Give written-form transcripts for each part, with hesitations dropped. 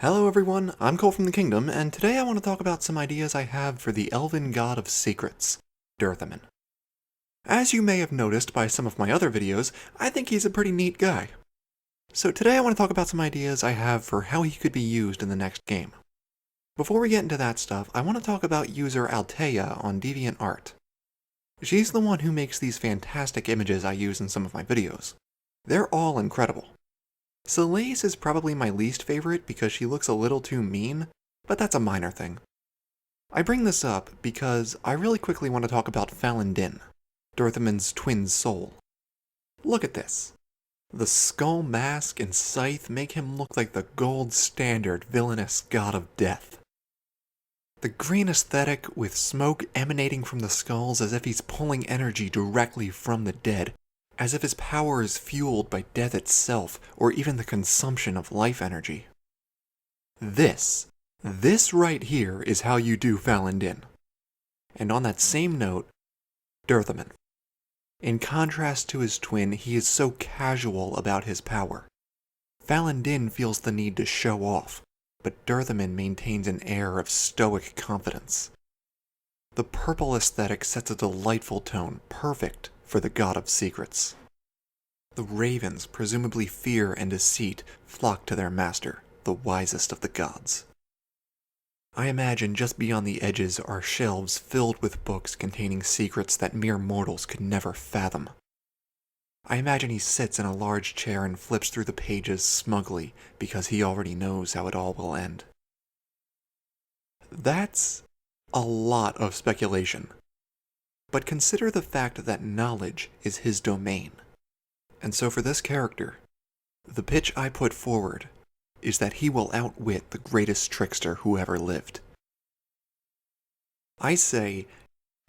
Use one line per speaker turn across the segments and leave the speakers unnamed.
Hello everyone, I'm Cole from the Kingdom, and today I want to talk about some ideas I have for the elven god of secrets, Dirthamen. As you may have noticed by some of my other videos, I think he's a pretty neat guy. So today I want to talk about some ideas I have for how he could be used in the next game. Before we get into that stuff, I want to talk about user Alteya on DeviantArt. She's the one who makes these fantastic images I use in some of my videos. They're all incredible. Celeste is probably my least favorite because she looks a little too mean, but that's a minor thing. I bring this up because I really quickly want to talk about Falon'Din, Dirthamen's twin soul. Look at this. The skull mask and scythe make him look like the gold standard villainous god of death. The green aesthetic with smoke emanating from the skulls as if he's pulling energy directly from the dead, as if his power is fueled by death itself, or even the consumption of life energy. This right here is how you do Falon'Din. And on that same note, Dirthamen. In contrast to his twin, he is so casual about his power. Falon'Din feels the need to show off, but Dirthamen maintains an air of stoic confidence. The purple aesthetic sets a delightful tone, perfect for the god of secrets. The ravens, presumably fear and deceit, flock to their master, the wisest of the gods. I imagine just beyond the edges are shelves filled with books containing secrets that mere mortals could never fathom. I imagine he sits in a large chair and flips through the pages smugly because he already knows how it all will end. That's a lot of speculation. But consider the fact that knowledge is his domain. And so for this character, the pitch I put forward is that he will outwit the greatest trickster who ever lived. I say,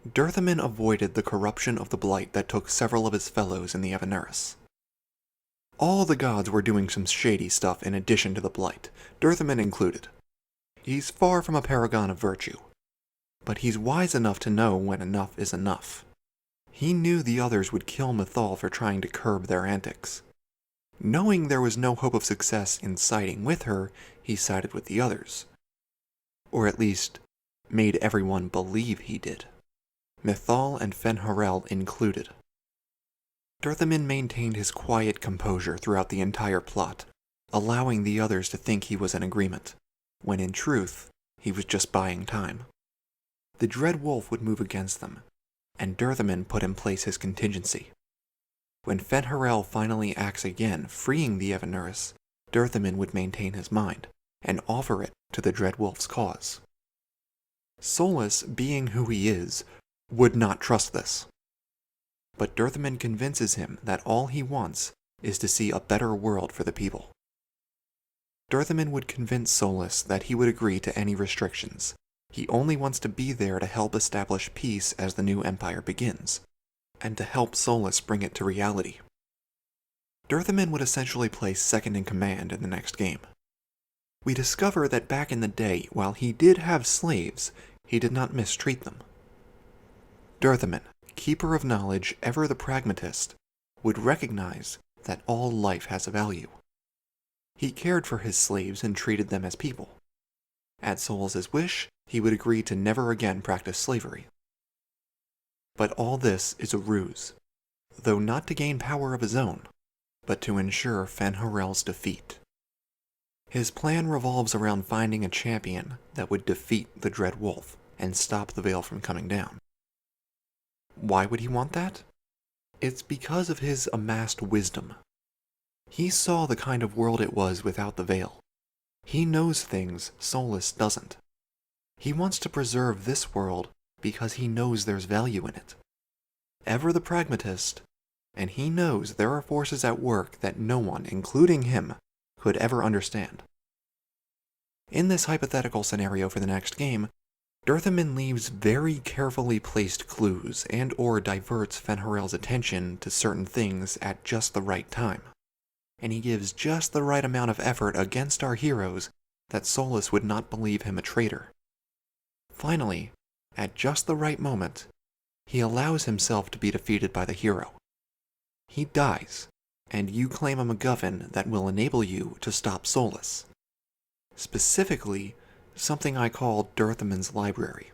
Dirthamen avoided the corruption of the Blight that took several of his fellows in the Avaneris. All the gods were doing some shady stuff in addition to the Blight, Dirthamen included. He's far from a paragon of virtue. But he's wise enough to know when enough is enough. He knew the others would kill Mythal for trying to curb their antics. Knowing there was no hope of success in siding with her, he sided with the others. Or at least, made everyone believe he did. Mythal and Fen'Harel included. Dirthamen maintained his quiet composure throughout the entire plot, allowing the others to think he was in agreement, when in truth, he was just buying time. The Dread Wolf would move against them, and Dirthamen put in place his contingency. When Fen'Harel finally acts again, freeing the Avaneris, Dirthamen would maintain his mind, and offer it to the Dread Wolf's cause. Solus, being who he is, would not trust this. But Dirthamen convinces him that all he wants is to see a better world for the people. Dirthamen would convince Solus that he would agree to any restrictions. He only wants to be there to help establish peace as the new empire begins, and to help Solus bring it to reality. Dirthamen would essentially place second in command in the next game. We discover that back in the day, while he did have slaves, he did not mistreat them. Dirthamen, keeper of knowledge, ever the pragmatist, would recognize that all life has a value. He cared for his slaves and treated them as people. At Solus's wish, he would agree to never again practice slavery. But all this is a ruse, though not to gain power of his own, but to ensure Fen'Harel's defeat. His plan revolves around finding a champion that would defeat the Dread Wolf and stop the veil from coming down. Why would he want that? It's because of his amassed wisdom. He saw the kind of world it was without the veil. He knows things Solus doesn't. He wants to preserve this world because he knows there's value in it. Ever the pragmatist, and he knows there are forces at work that no one, including him, could ever understand. In this hypothetical scenario for the next game, Dirthamen leaves very carefully placed clues and/or diverts Fen'Harel's attention to certain things at just the right time. And he gives just the right amount of effort against our heroes that Solus would not believe him a traitor. Finally, at just the right moment, he allows himself to be defeated by the hero. He dies, and you claim a MacGuffin that will enable you to stop Solus. Specifically, something I call Dirthamen's Library.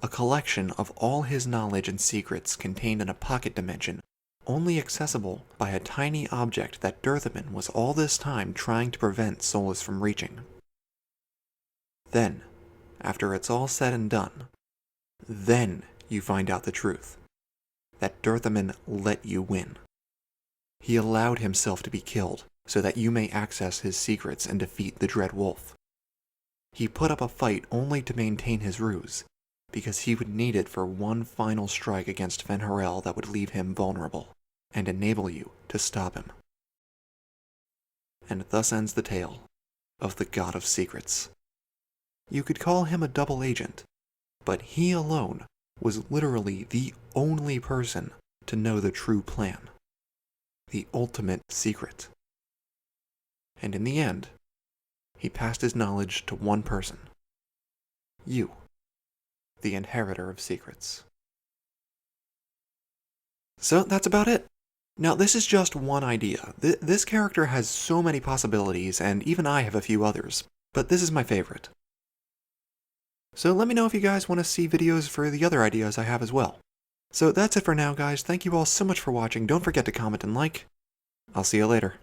A collection of all his knowledge and secrets contained in a pocket dimension, only accessible by a tiny object that Dirthamen was all this time trying to prevent Solus from reaching. Then, after it's all said and done, then you find out the truth. That Dirthamen let you win. He allowed himself to be killed so that you may access his secrets and defeat the Dread Wolf. He put up a fight only to maintain his ruse, because he would need it for one final strike against Fen'Harel that would leave him vulnerable, and enable you to stop him. And thus ends the tale of the God of Secrets. You could call him a double agent, but he alone was literally the only person to know the true plan. The ultimate secret. And in the end, he passed his knowledge to one person. You, the inheritor of secrets. So that's about it. Now this is just one idea. This character has so many possibilities, and even I have a few others, but this is my favorite. So let me know if you guys want to see videos for the other ideas I have as well. So that's it for now, guys. Thank you all so much for watching. Don't forget to comment and like. I'll see you later.